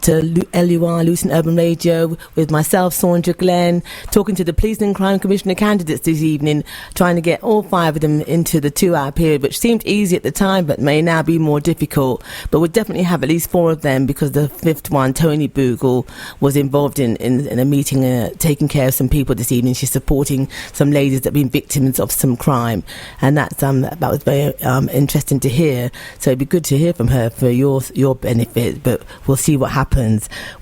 to LUR, Luton Urban Radio, with myself, Saundra, Glenn, talking to the Police and Crime Commissioner candidates this evening, trying to get all 5 of them into the 2-hour period, which seemed easy at the time, but may now be more difficult. But we'll definitely have at least 4 of them, because the 5th one, Tony Boogle, was involved in a meeting, taking care of some people this evening. She's supporting some ladies that have been victims of some crime, and that was very interesting to hear. So it'd be good to hear from her for your benefit, but we'll see what happens.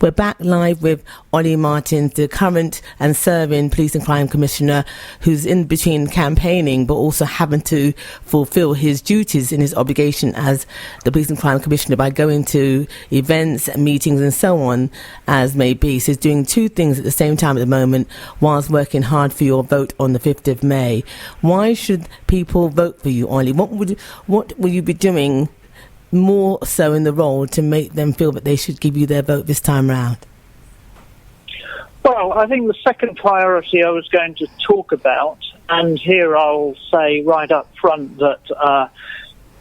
We're back live with Olly Martins, the current and serving Police and Crime Commissioner, who's in between campaigning but also having to fulfil his duties and his obligation as the Police and Crime Commissioner by going to events, meetings and so on as may be. So he's doing 2 things at the same time at the moment whilst working hard for your vote on the 5th of May. Why should people vote for you, Olly? What will you be doing more so in the role to make them feel that they should give you their vote this time round? Well, I think the second priority I was going to talk about, and here I'll say right up front that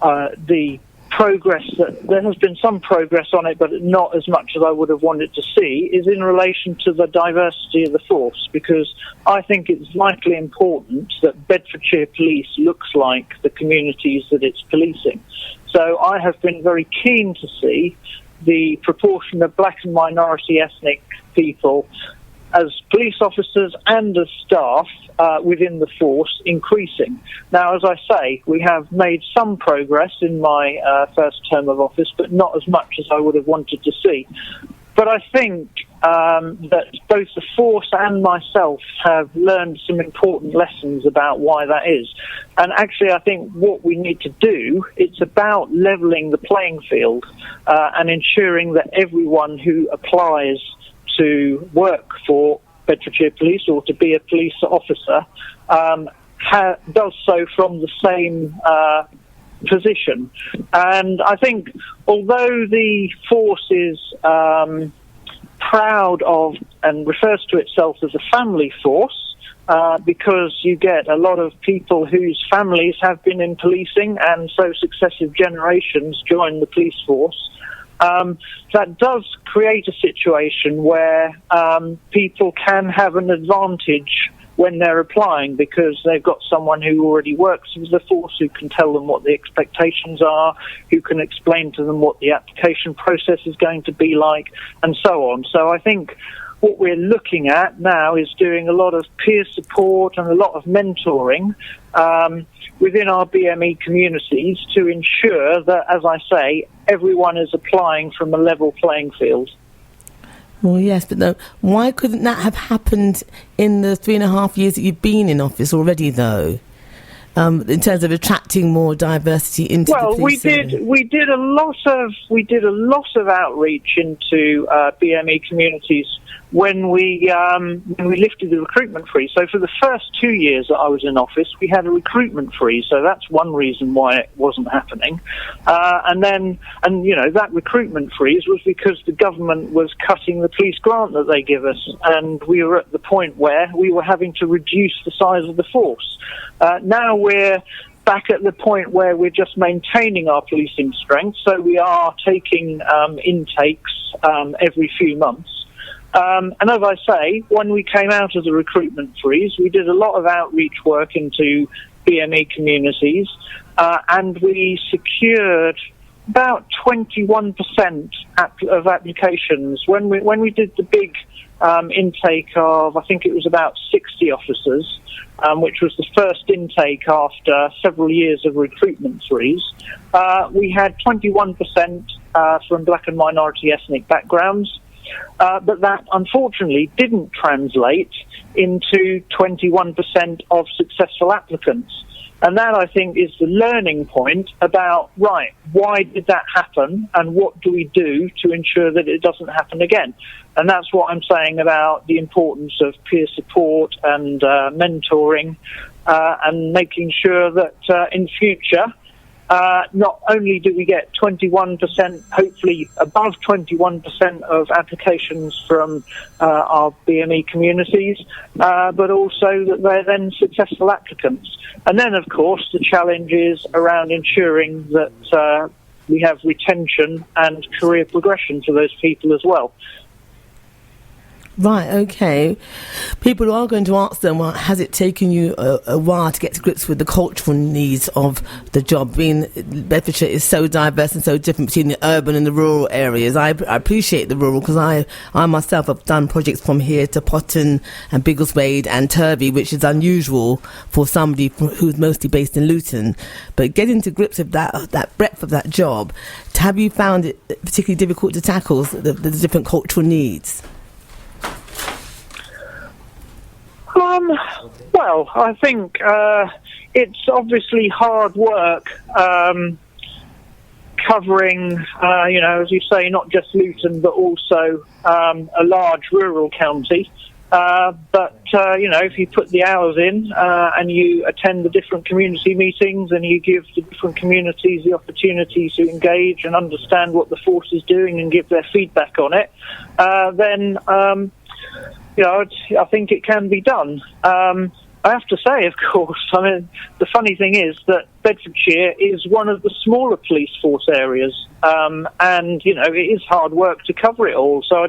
the progress, that there has been some progress on it, but not as much as I would have wanted to see, is in relation to the diversity of the force, because I think it's vitally important that Bedfordshire Police looks like the communities that it's policing. So I have been very keen to see the proportion of black and minority ethnic people as police officers and as staff within the force increasing. Now, as I say, we have made some progress in my first term of office, but not as much as I would have wanted to see. But I think that both the force and myself have learned some important lessons about why that is. And actually, I think what we need to do, it's about levelling the playing field and ensuring that everyone who applies to work for Bedfordshire Police or to be a police officer does so from the same position. And I think although the force is proud of and refers to itself as a family force, because you get a lot of people whose families have been in policing and so successive generations join the police force, that does create a situation where people can have an advantage when they're applying, because they've got someone who already works with the force, who can tell them what the expectations are, who can explain to them what the application process is going to be like, and so on. So I think what we're looking at now is doing a lot of peer support and a lot of mentoring within our BME communities to ensure that, as I say, everyone is applying from a level playing field. Well, yes, but why couldn't that have happened in the 3.5 years that you've been in office already, though? In terms of attracting more diversity into the police? Well, we did a lot of outreach into BME communities when we lifted the recruitment freeze. So for the first 2 years that I was in office, we had a recruitment freeze. So that's one reason why it wasn't happening. And you know, that recruitment freeze was because the government was cutting the police grant that they give us, and we were at the point where we were having to reduce the size of the force. Now we're back at the point where we're just maintaining our policing strength, so we are taking intakes every few months. And as I say, when we came out of the recruitment freeze, we did a lot of outreach work into BME communities, and we secured about 21% of applications. When we did the big intake of, I think it was about 60 officers, which was the first intake after several years of recruitment freeze, we had 21% from black and minority ethnic backgrounds. But that, unfortunately, didn't translate into 21% of successful applicants. And that, I think, is the learning point about, right, why did that happen and what do we do to ensure that it doesn't happen again? And that's what I'm saying about the importance of peer support and mentoring and making sure that in future, not only do we get 21%, hopefully above 21% of applications from our BME communities, but also that they're then successful applicants. And then, of course, the challenge is around ensuring that we have retention and career progression for those people as well. Right, okay. People are going to ask them, well, has it taken you a while to get to grips with the cultural needs of the job? Being Bedfordshire is so diverse and so different between the urban and the rural areas. I appreciate the rural because I myself have done projects from here to Potton and Biggleswade and Turvey, which is unusual for somebody who's mostly based in Luton. But getting to grips with that breadth of that job, have you found it particularly difficult to tackle the different cultural needs? Well, I think it's obviously hard work covering, as you say, not just Luton, but also a large rural county. But if you put the hours in and you attend the different community meetings and you give the different communities the opportunity to engage and understand what the force is doing and give their feedback on it, then I think it can be done. I have to say, of course, the funny thing is that Bedfordshire is one of the smaller police force areas, and it is hard work to cover it all. So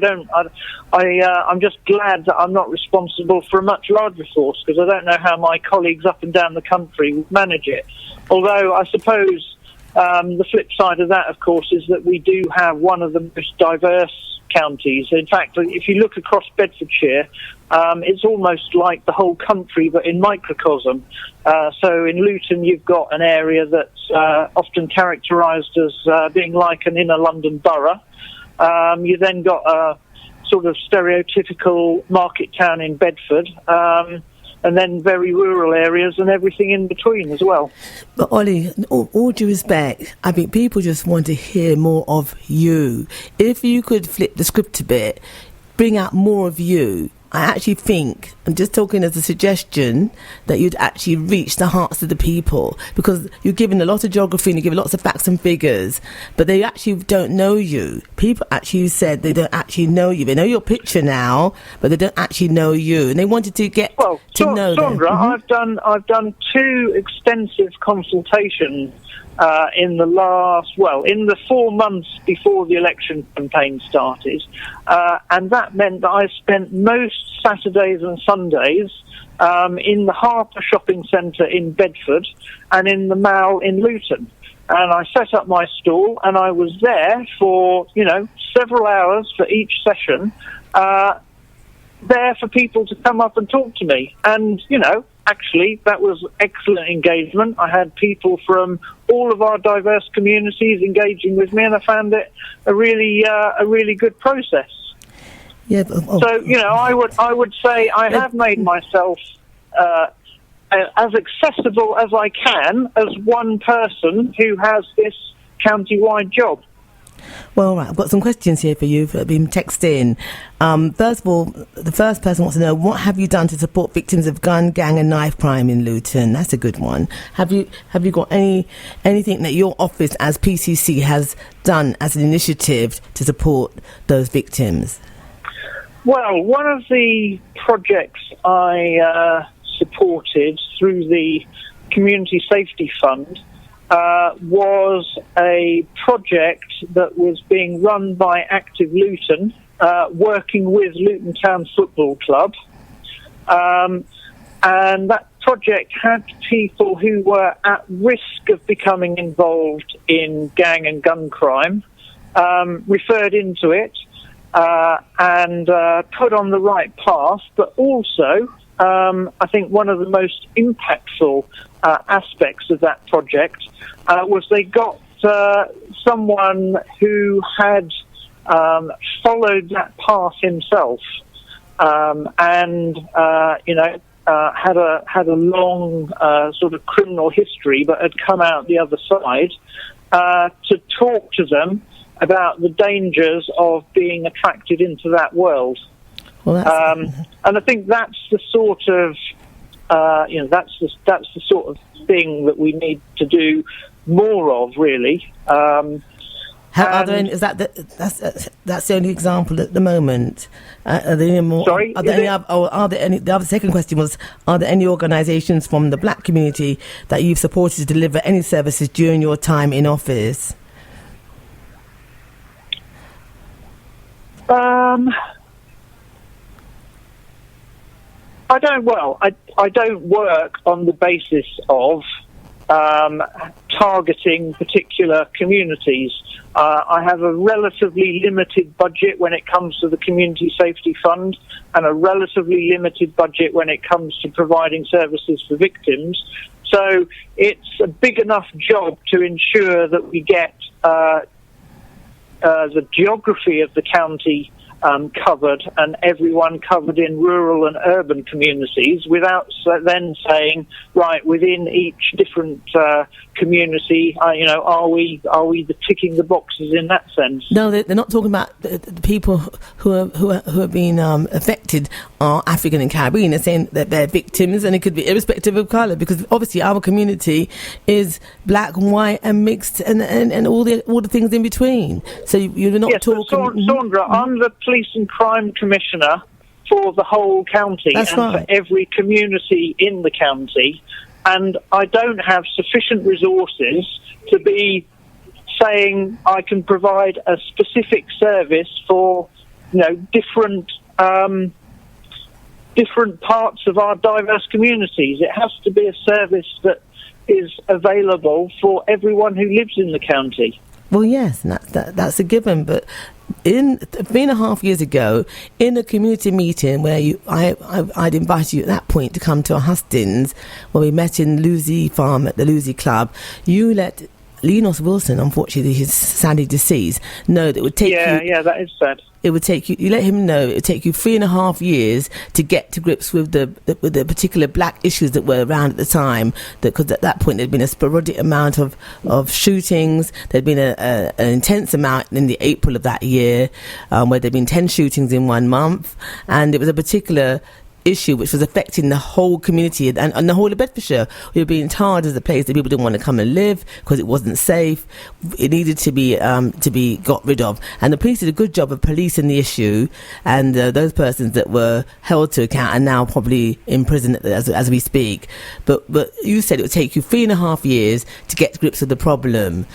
I'm just glad that I'm not responsible for a much larger force, because I don't know how my colleagues up and down the country would manage it. Although I suppose the flip side of that, of course, is that we do have one of the most diverse counties. In fact, if you look across Bedfordshire, it's almost like the whole country, but in microcosm. So in Luton, you've got an area that's often characterised as being like an inner London borough. You then got a sort of stereotypical market town in Bedford, and then very rural areas and everything in between as well. But Olly, all due respect, I think people just want to hear more of you. If you could flip the script a bit, bring out more of you, I actually think, I'm just talking as a suggestion, that you'd actually reach the hearts of the people, because you're given a lot of geography and you give lots of facts and figures, but they actually don't know you. People actually said they don't actually know you. They know your picture now, but they don't actually know you, and they wanted to get to know Saundra, them. I've done 2 extensive consultations in the 4 months before the election campaign started, and that meant that I spent most Saturdays and Sundays in the Harper shopping centre in Bedford and in the Mall in Luton. And I set up my stall and I was there for, several hours for each session, there for people to come up and talk to me. And, actually, that was excellent engagement. I had people from all of our diverse communities engaging with me, and I found it a really good process. Yeah, I would say I have made myself as accessible as I can as one person who has this county-wide job. Well, right, I've got some questions here for you that have been texted in. First of all, the first person wants to know, what have you done to support victims of gun, gang and knife crime in Luton? That's a good one. Have you got anything that your office as PCC has done as an initiative to support those victims? Well, one of the projects I supported through the Community Safety Fund was a project that was being run by Active Luton, working with Luton Town Football Club. And that project had people who were at risk of becoming involved in gang and gun crime, referred into it, and put on the right path, but also I think one of the most impactful aspects of that project was they got someone who had followed that path himself, and had a long sort of criminal history, but had come out the other side, to talk to them about the dangers of being attracted into that world. Well, and I think that's the sort of that's the sort of thing that we need to do more of, really. Are there any, that's the only example at the moment? Are there any more? Sorry, the other second question was, are there any organisations from the black community that you've supported to deliver any services during your time in office? I don't work on the basis of targeting particular communities. I have a relatively limited budget when it comes to the Community Safety Fund and a relatively limited budget when it comes to providing services for victims. So it's a big enough job to ensure that we get the geography of the county covered and everyone covered in rural and urban communities without then saying, right, within each different community, are we ticking the boxes in that sense? No, they're not talking about the people who have been affected are African and Caribbean. They're saying that they're victims, and it could be irrespective of colour, because obviously our community is black and white and mixed and all the things in between. So you're not talking. Saundra, I'm the Police and Crime Commissioner for the whole county. That's and right. For every community in the county, and I don't have sufficient resources to be saying I can provide a specific service for different parts of our diverse communities. It has to be a service that is available for everyone who lives in the county. Well, yes, and that's a given. But in 3.5 years ago, in a community meeting where I'd invited you at that point to come to a hustings, where we met in Lucy Farm at the Lucy Club, you let Lenos Wilson, unfortunately he's sadly deceased, know that it would take you... Yeah, that is sad. It would take you let him know it would take you 3.5 years to get to grips with the particular black issues that were around at the time, because at that point there'd been a sporadic amount of shootings. There'd been an intense amount in the April of that year, where there'd been 10 shootings in 1 month, and it was a particular issue which was affecting the whole community and the whole of Bedfordshire. We were being tarred as a place that people didn't want to come and live because it wasn't safe. It needed to be got rid of, and the police did a good job of policing the issue, and those persons that were held to account are now probably in prison as we speak. But you said it would take you 3.5 years to get to grips with the problem.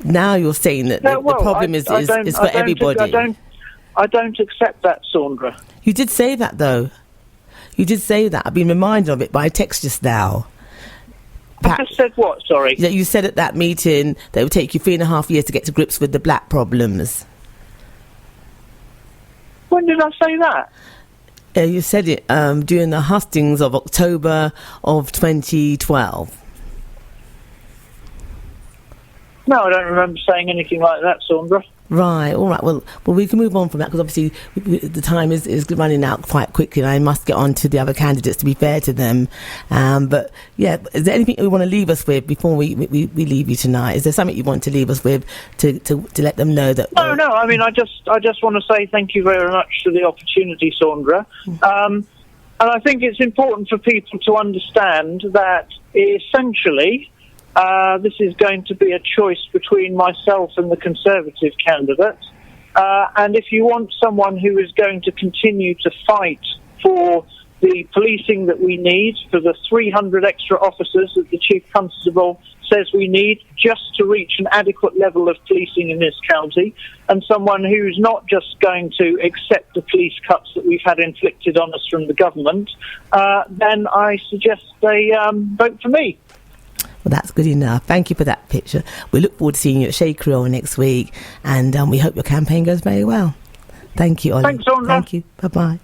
Now you're saying that the problem is for everybody. I don't accept that, Saundra. You did say that, though. You did say that. I've been reminded of it by text just now. I just said what, sorry? That you said at that meeting that it would take you 3.5 years to get to grips with the black problems. When did I say that? You said it during the hustings of October of 2012. No, I don't remember saying anything like that, Saundra. Right, all right. Well, we can move on from that, because obviously the time is running out quite quickly, and I must get on to the other candidates to be fair to them. But yeah, is there anything you want to leave us with before we leave you tonight? Is there something you want to leave us with to let them know that? No. I mean, I just want to say thank you very much for the opportunity, Saundra. And I think it's important for people to understand that essentially, this is going to be a choice between myself and the Conservative candidate. And if you want someone who is going to continue to fight for the policing that we need, for the 300 extra officers that the Chief Constable says we need just to reach an adequate level of policing in this county, and someone who's not just going to accept the police cuts that we've had inflicted on us from the government, then I suggest they vote for me. Well, that's good enough. Thank you for that picture. We look forward to seeing you at Shea Creole next week, and we hope your campaign goes very well. Thank you, Olly. Thanks, Saundra. Thank you. Bye-bye.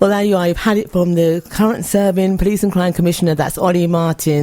Well, there you are. You've had it from the current serving Police and Crime Commissioner. That's Olly Martin.